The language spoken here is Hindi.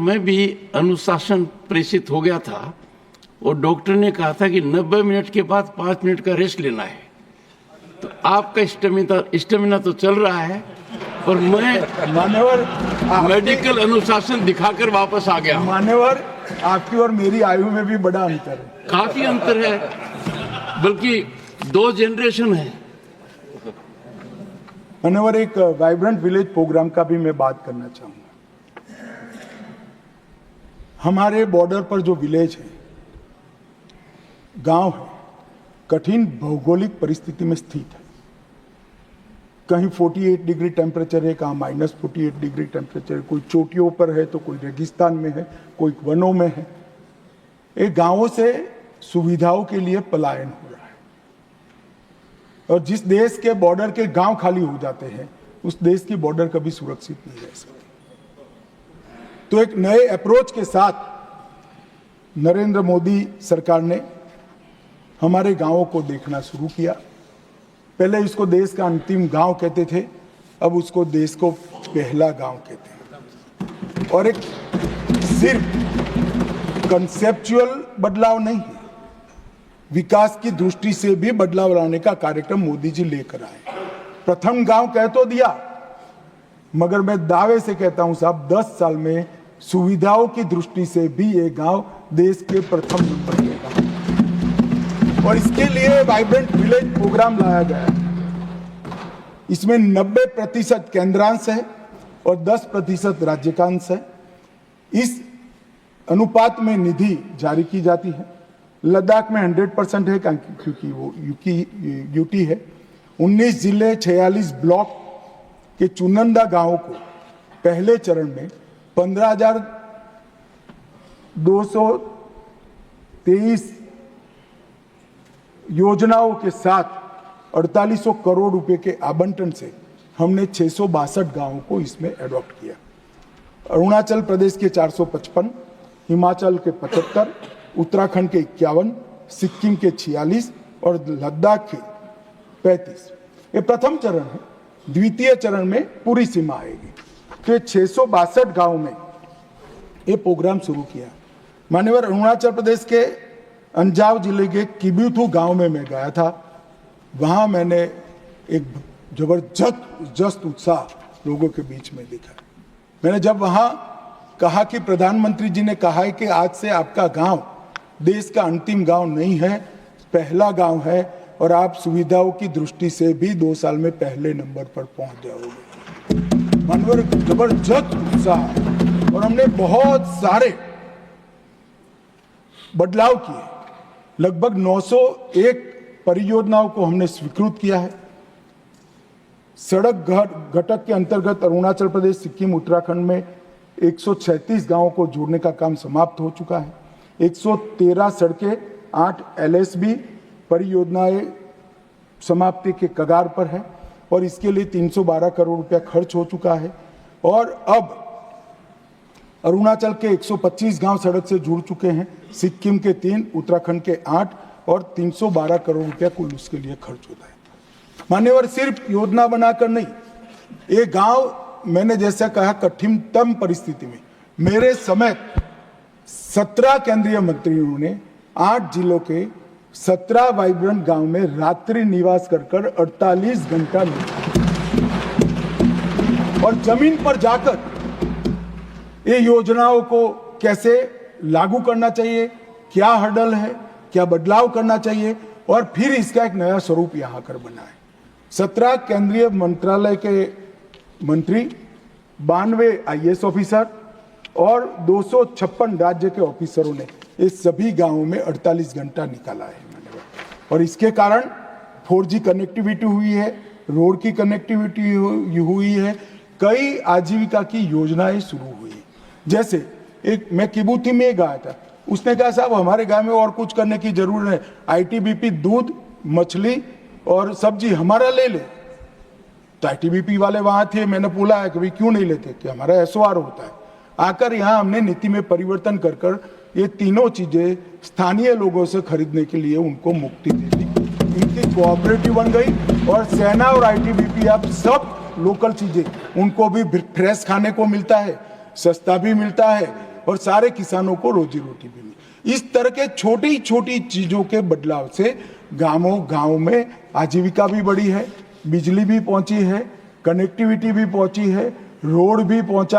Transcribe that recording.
मैं भी अनुशासन प्रेषित हो गया था और डॉक्टर ने कहा था कि 90 मिनट के बाद 5 मिनट का रेस्ट लेना है। तो आपका स्टेमिना तो चल रहा है, पर मैं मान्यवर मेडिकल अनुशासन दिखाकर वापस आ गया। मान्यवर, आपकी और मेरी आयु में भी बड़ा अंतर है। काफी अंतर है, बल्कि 2 जनरेशन है। मान्यवर, एक वाइब्रेंट विलेज प्रोग्राम का भी मैं बात करना चाहूंगा। हमारे बॉर्डर पर जो विलेज है, गांव है, कठिन भौगोलिक परिस्थिति में स्थित है। कहीं 48 डिग्री टेम्परेचर है, कहाँ -48 डिग्री टेम्परेचर है, कोई चोटियों पर है तो कोई रेगिस्तान में है, कोई वनों में है। एक गांवों से सुविधाओं के लिए पलायन हो रहा है, और जिस देश के बॉर्डर के गांव खाली हो जाते हैं, उस देश की बॉर्डर कभी सुरक्षित नहीं रह सकती। तो एक नए अप्रोच के साथ नरेंद्र मोदी सरकार ने हमारे गांवों को देखना शुरू किया। पहले इसको देश का अंतिम गांव कहते थे, अब उसको देश को पहला गांव कहते हैं। और एक सिर्फ कंसेप्चुअल बदलाव नहीं है, विकास की दृष्टि से भी बदलाव लाने का कार्यक्रम मोदी जी लेकर आए। प्रथम गांव कह तो दिया, मगर मैं दावे से कहता हूं साहब, 10 साल में सुविधाओं की दृष्टि से भी ये गांव देश के प्रथम नंबर पे गांव। और इसके लिए वाइब्रेंट विलेज प्रोग्राम लाया गया है। इसमें 90% केंद्रांश है और 10% राज्यकांश है। इस अनुपात में निधि जारी की जाती है। लद्दाख में 100% है, क्योंकि वो यूटी है। 19 जिले 46 ब्लॉक के चुनिंदा गांवों को पहले चरण में 15,223 योजनाओं के साथ 4800 करोड़ रुपए के आवंटन से हमने 662 गांवों को इसमें एडॉप्ट किया। अरुणाचल प्रदेश के 455, हिमाचल के 75, उत्तराखंड के 51, सिक्किम के 46 और लद्दाख के 35। ये प्रथम चरण है। द्वितीय चरण में पूरी सीमा आएगी। तो 662 गांव में ये प्रोग्राम शुरू किया। मान्यवर, अरुणाचल प्रदेश के अंजाव जिले के किब्यूथू गांव में मैं गया था। वहां मैंने एक जबरदस्त उत्साह लोगों के बीच में देखा। मैंने जब वहां कहा कि प्रधानमंत्री जी ने कहा है कि आज से आपका गांव देश का अंतिम गांव नहीं है, पहला गांव है, और आप सुविधाओं की दृष्टि से भी 2 साल में पहले नंबर पर पहुंच जाओगे। मानवर, जबरदस्त उत्साह, और हमने बहुत सारे बदलाव किए। लगभग 901 परियोजनाओं को हमने स्वीकृत किया है। सड़क घटक के अंतर्गत अरुणाचल प्रदेश, सिक्किम, उत्तराखंड में 136 गांवों को जोड़ने का काम समाप्त हो चुका है। 113 सड़कें, 8 LSB परियोजनाएं समाप्ति के कगार पर है, और इसके लिए 312 करोड़ रुपया खर्च हो चुका है। और अब अरुणाचल के 125 गांव सड़क से जुड़ चुके हैं, सिक्किम के 3, उत्तराखंड के 8, और 312 करोड़ रुपया कुल उसके लिए खर्च होता है। मान्यवर, सिर्फ योजना बनाकर नहीं, ये गांव, मैंने जैसा कहा, कठिनतम परिस्थिति में मेरे समेत 17 केंद्रीय मंत्रियों ने 8 जिलों के 17 वाइब्रेंट गांव में रात्रि निवास कर 48 घंटा और जमीन पर जाकर ये योजनाओं को कैसे लागू करना चाहिए, क्या हर्डल है, क्या बदलाव करना चाहिए, और फिर इसका एक नया स्वरूप यहां कर बना है। 17 केंद्रीय मंत्रालय के मंत्री, 92 IAS ऑफिसर और 256 राज्य के ऑफिसरों ने इस सभी गांवों में 48 घंटा निकाला है। और इसके कारण 4G कनेक्टिविटी हुई है, रोड की कनेक्टिविटी हुई है, कई आजीविका की योजनाएं शुरू हुई। जैसे एक, मैं किबूथी में गया था, उसने कहा साहब हमारे गांव में और कुछ करने की जरूरत है, ITBP दूध, मछली और सब्जी हमारा ले ले। तो ITBP वाले वहां थे, मैंने बोला है कि भाई क्यों नहीं लेते, कि हमारा SOR होता है। आकर यहाँ हमने नीति में परिवर्तन कर ये तीनों चीजें स्थानीय लोगों से खरीदने के लिए उनको मुक्ति दे दी। इनकी कोऑपरेटिव बन गई, और सेना और ITBP अब सब लोकल चीजें, उनको भी फ्रेश खाने को मिलता है, सस्ता भी मिलता है, और सारे किसानों को रोजी रोटी भी मिले। इस तरह के छोटी छोटी चीजों के बदलाव से गांव में आजीविका भी बढ़ी है, बिजली भी पहुंची है, कनेक्टिविटी भी पहुंची है, रोड भी पहुंचा